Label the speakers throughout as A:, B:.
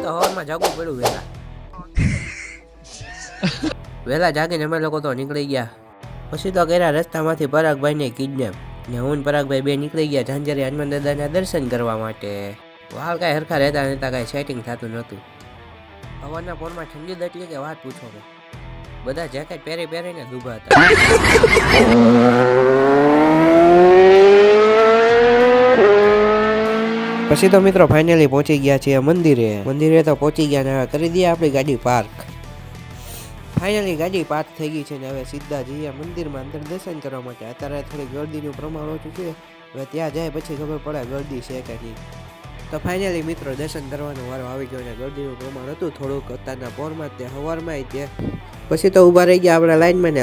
A: તો હવારમાં જાગવું પડ્યું વહેલા જાગીને અમે લોકો તો નીકળી ગયા. પછી તો કર્યા રસ્તામાંથી પરાગભાઈને કિડનેપ ને હું પરાગભાઈ બે નીકળી ગયા ઝાંઝરી હનુમાન દાદાના દર્શન કરવા માટે. હાલ કાંઈ હરખા રહેતા નહોતા, કાંઈ સેટિંગ થતું નહોતું. હવારના પોરમાં ઠંડી દટલી કે વાત પૂછો કે બધા જેકેટ પહેરીને ડૂબા હતા. પછી તો મિત્રો ફાઇનલી પહોંચી ગયા છીએ મંદિરે તો પહોંચી ગયા ને હવે કરી દઈએ આપણી ગાડી પાર્ક. ફાઇનલી ગાડી પાર્ક થઈ ગઈ છે ને હવે સીધા જઈએ મંદિરમાં અંદર દર્શન કરવા માટે. અત્યારે થોડી ગળદીનું પ્રમાણ ઓછું છે, હવે ત્યાં જાય પછી ખબર પડે ગળદી છે કે નહીં. તો ફાઇનલી મિત્રો દર્શન કરવાનો વારો આવી ગયો ને ગળદીનું પ્રમાણ હતું થોડુંક અત્યારના પોરમાં તે સવારમાં તે. પછી તો ઊભા રહી ગયા આપણે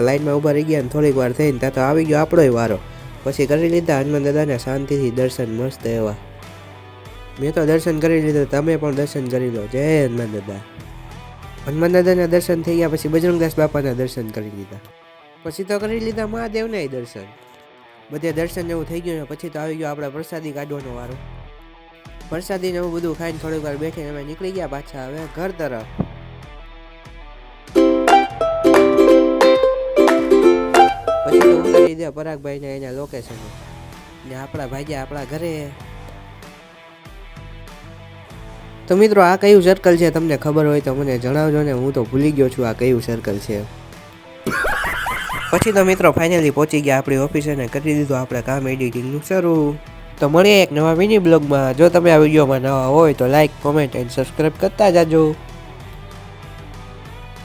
A: લાઈનમાં ઊભા રહી ગયા ને થોડીક વાર થઈને ત્યાં તો આવી ગયો આપણોય વારો. પછી કરી લીધા હનુમાન દાદાને શાંતિથી દર્શન મસ્ત એવા. મેં તો દર્શન કરી લીધું, તમે પણ દર્શન કરી લો. જય હનુમાન દાદા. હનુમાન દાદાના દર્શન થઈ ગયા પછી બજરંગદાસ બાપાના દર્શન કરી લીધા. પછી તો કરી લીધા મહાદેવના દર્શન. બધે દર્શન એવું થઈ ગયું ને પછી તો આવી ગયો આપણે પ્રસાદી કાઢવાનો વારો. પ્રસાદીને એવું બધું ખાઈને થોડીક વાર બેઠીને અમે નીકળી ગયા પાછા હવે ઘર તરફ. પછી તો ઉતારી દે પરાગભાઈને એના લોકેશન ને આપણા ભાગ્યા આપણા ઘરે. તો મિત્રો આ કયું સર્કલ છે તમને ખબર હોય તો મને જણાવજો ને, હું તો ભૂલી ગયો છું આ કયું સર્કલ છે. પછી તો મિત્રો ફાઇનલી પહોંચી ગયા આપણી ઓફિસે ને કરી દીધું આપણે કામ એડિટિંગનું શરૂ. તો મળીએ એક નવા મિની બ્લોગમાં. જો તમે આ વિડીયોમાં નવા હોય તો લાઈક, કોમેન્ટ એન્ડ સબસ્ક્રાઈબ કરતા જાજો.